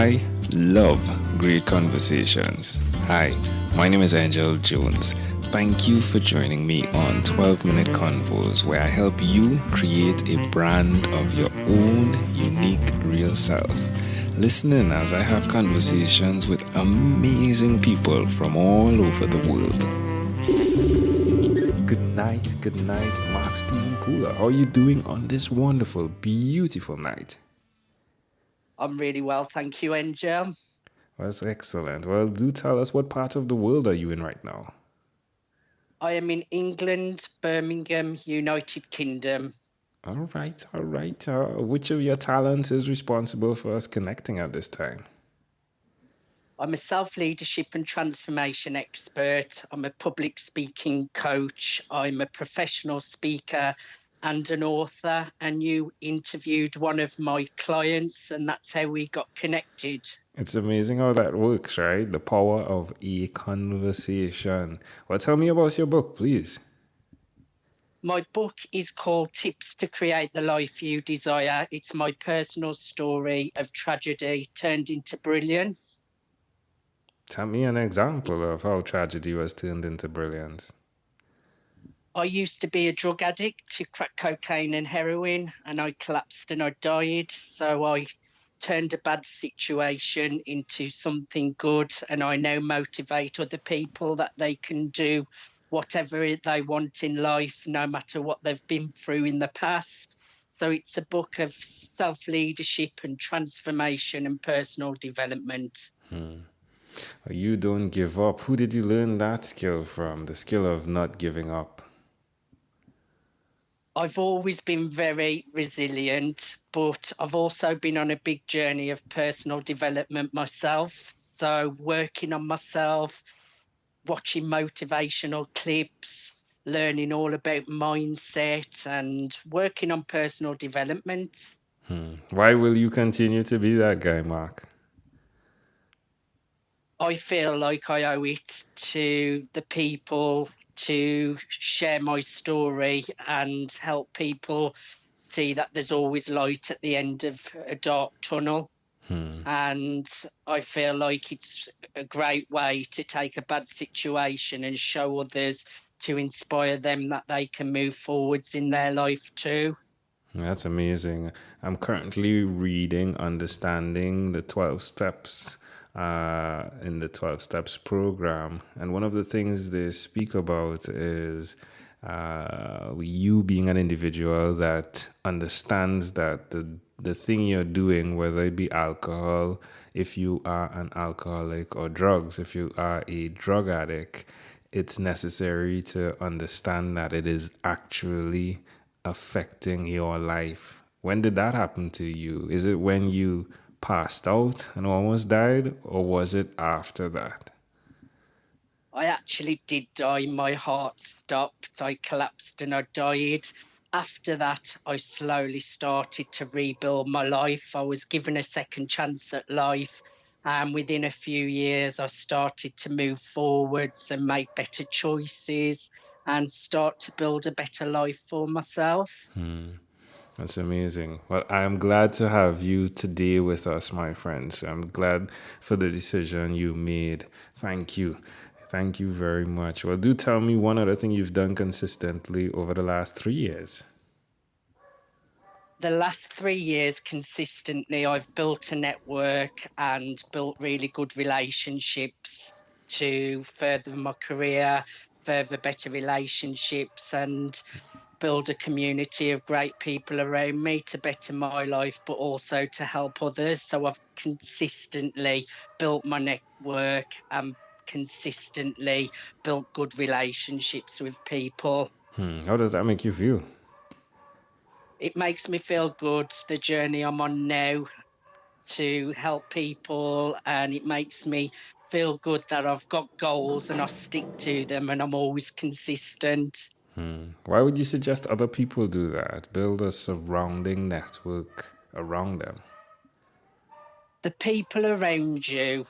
I love great conversations. Hi, my name is Angel Jones. Thank you for joining me on 12-Minute Convos, where I help you create a brand of your own unique real self. Listen in as I have conversations with amazing people from all over the world. Good night, Mark Stephen Pooler. How are you doing on this wonderful, beautiful night? I'm really well, thank you, Angel. That's excellent. Well, do tell us, what part of the world are you in right now? I am in England, Birmingham, United Kingdom. All right, all right. Which of your talents is responsible for us connecting at this time? I'm a self-leadership and transformation expert. I'm a public speaking coach. I'm a professional speaker and an author. And you interviewed one of my clients, and that's how we got connected. It's amazing how that works, right? The power of a conversation. Well, tell me about your book, please. My book is called Tips to Create the Life You Desire. It's my personal story of tragedy turned into brilliance. Tell me an example of how tragedy was turned into brilliance. I used to be a drug addict to crack cocaine and heroin, and I collapsed and I died. So I turned a bad situation into something good, and I now motivate other people that they can do whatever they want in life, no matter what they've been through in the past. So it's a book of self-leadership and transformation and personal development. You don't give up. Who did you learn that skill from? The skill of not giving up. I've always been very resilient, but I've also been on a big journey of personal development myself. So, working on myself, watching motivational clips, learning all about mindset, and working on personal development. Why will you continue to be that guy, Mark? I feel like I owe it to the people to share my story and help people see that there's always light at the end of a dark tunnel. And I feel like it's a great way to take a bad situation and show others, to inspire them that they can move forwards in their life too. That's amazing. I'm currently reading Understanding the 12 Steps in the 12 Steps program. And one of the things they speak about is you being an individual that understands that the thing you're doing, whether it be alcohol, if you are an alcoholic, or drugs, if you are a drug addict, it's necessary to understand that it is actually affecting your life. When did that happen to you? Is it when you passed out and almost died, or was it after that? I actually did die. My heart stopped. I collapsed and I died. After that, I slowly started to rebuild my life. I was given a second chance at life. And within a few years, I started to move forwards and make better choices and start to build a better life for myself. That's amazing. Well, I'm glad to have you today with us, my friends. I'm glad for the decision you made. Thank you. Thank you very much. Well, do tell me one other thing you've done consistently over the last 3 years. The last 3 years consistently, I've built a network and built really good relationships to further my career, further better relationships, and build a community of great people around me to better my life, but also to help others. So I've consistently built my network and consistently built good relationships with people. How does that make you feel? It makes me feel good, the journey I'm on now, to help people, and it makes me feel good that I've got goals and I stick to them and I'm always consistent. Why would you suggest other people do that? Build a surrounding network around them. The people around you,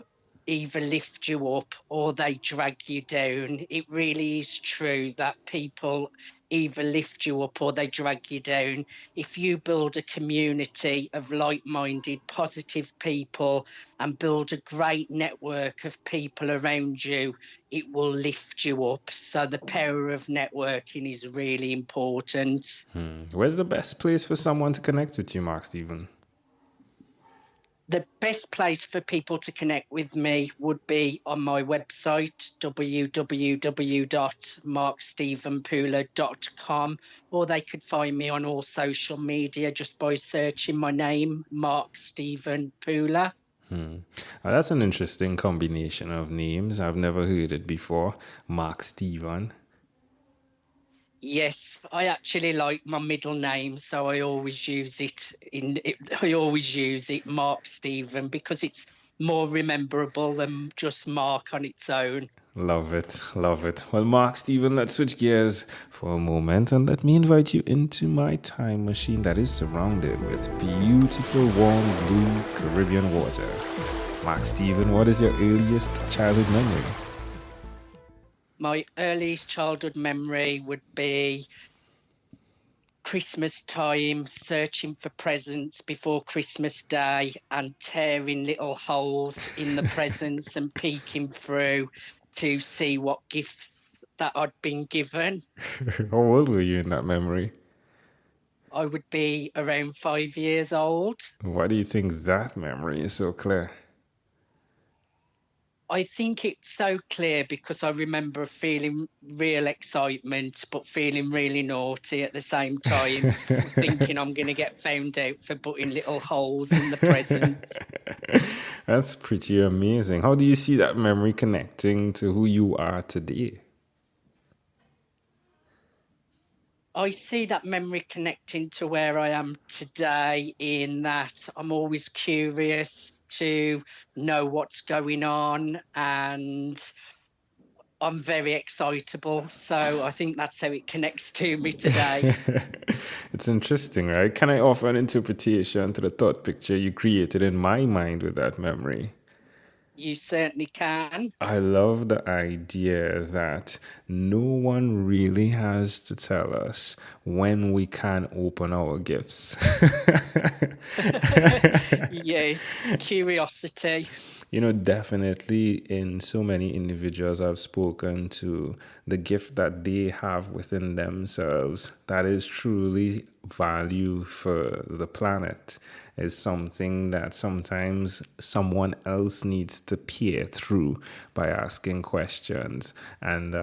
either lift you up or they drag you down. It really is true that people either lift you up or they drag you down. If you build a community of like minded, positive people and build a great network of people around you, it will lift you up. So, the power of networking is really important. Where's the best place for someone to connect with you, Mark Stephen? The best place for people to connect with me would be on my website, www.markstephenpooler.com, or they could find me on all social media just by searching my name, Mark Stephen Pooler. That's an interesting combination of names. I've never heard it before. Mark Stephen. Yes, I actually like my middle name, so I always use it Mark Stephen, because it's more rememberable than just Mark on its own. Love it, love it. Well, Mark Stephen, let's switch gears for a moment and let me invite you into my time machine that is surrounded with beautiful, warm, blue Caribbean water. Mark Stephen, what is your earliest childhood memory? My earliest childhood memory would be Christmas time, searching for presents before Christmas Day and tearing little holes in the presents and peeking through to see what gifts that I'd been given. How old were you in that memory? I would be around 5 years old. Why do you think that memory is so clear? I think it's so clear because I remember feeling real excitement, but feeling really naughty at the same time, thinking I'm going to get found out for putting little holes in the presents. That's pretty amazing. How do you see that memory connecting to who you are today? I see that memory connecting to where I am today, in that I'm always curious to know what's going on, and I'm very excitable. So I think that's how it connects to me today. It's interesting, right? Can I offer an interpretation to the thought picture you created in my mind with that memory? You certainly can. I love the idea that no one really has to tell us when we can open our gifts. Yes, curiosity. Definitely in so many individuals I've spoken to, the gift that they have within themselves that is truly value for the planet is something that sometimes someone else needs to peer through by asking questions. And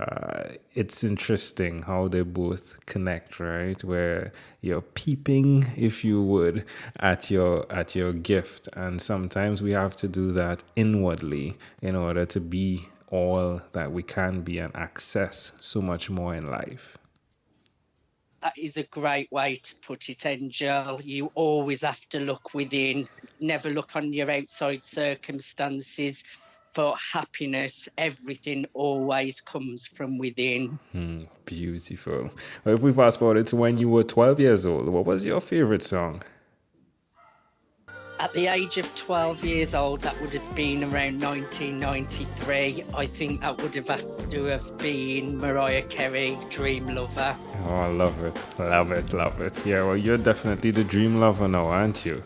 it's interesting how they both connect, right? Where you're peeping, if you would, at your gift, and sometimes we have to do that inwardly in order to be all that we can be and access so much more in life. That is a great way to put it, Angel. You always have to look within, never look on your outside circumstances for happiness. Everything always comes from within. Beautiful. Well, if we fast forward to when you were 12 years old, what was your favorite song? At the age of 12 years old, that would have been around 1993. I think that would have had to have been Mariah Carey, Dream Lover. Oh, I love it. Love it. Love it. Yeah, well, you're definitely the dream lover now, aren't you?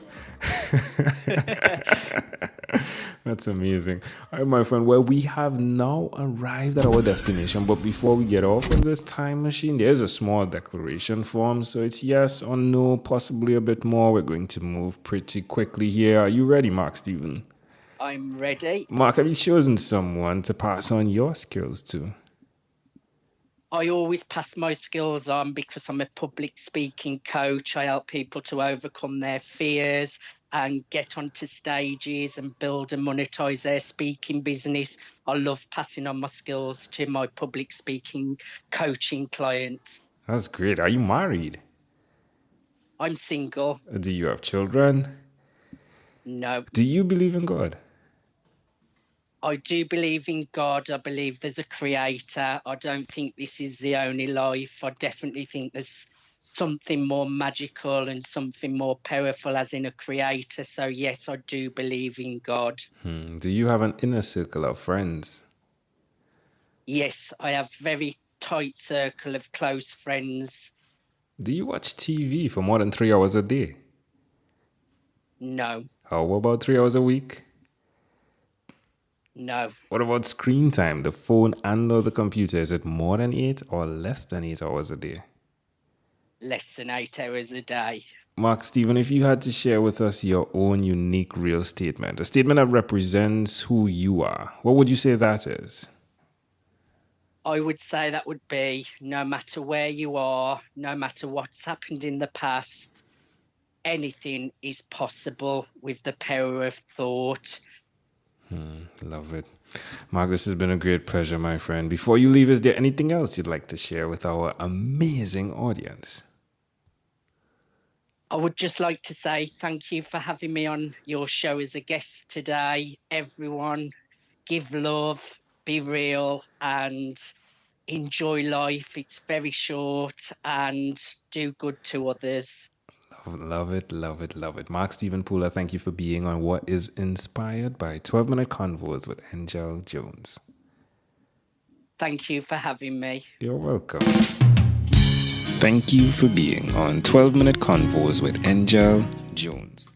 That's amazing. All right, my friend. Well, we have now arrived at our destination. But before we get off of this time machine, there's a small declaration form. So it's yes or no, possibly a bit more. We're going to move pretty quickly here. Are you ready, Mark Stephen? I'm ready. Mark, have you chosen someone to pass on your skills to? I always pass my skills on because I'm a public speaking coach. I help people to overcome their fears and get onto stages and build and monetize their speaking business. I love passing on my skills to my public speaking coaching clients. That's great. Are you married? I'm single. Do you have children? No. Do you believe in God? I do believe in God. I believe there's a creator. I don't think this is the only life. I definitely think there's something more magical and something more powerful, as in a creator. So yes, I do believe in God. Do you have an inner circle of friends? Yes, I have very tight circle of close friends. Do you watch TV for more than 3 hours a day? No, How about 3 hours a week? no, What about screen time, the phone and or the computer? Is it more than 8 or less than 8 hours a day? less than 8 hours a day. Mark Stephen, if you had to share with us your own unique real statement, a statement that represents who you are, what would you say that is? I would say that would be, no matter where you are, no matter what's happened in the past, anything is possible with the power of thought. Love it. Mark, this has been a great pleasure, my friend. Before you leave, is there anything else you'd like to share with our amazing audience? I would just like to say thank you for having me on your show as a guest today. Everyone, give love, be real, and enjoy life. It's very short, and do good to others. Love it, love it, love it. Mark Stephen Pooler, thank you for being on what is inspired by 12-Minute Convos with Angel Jones. Thank you for having me. You're welcome. Thank you for being on 12-Minute Convos with Angel Jones.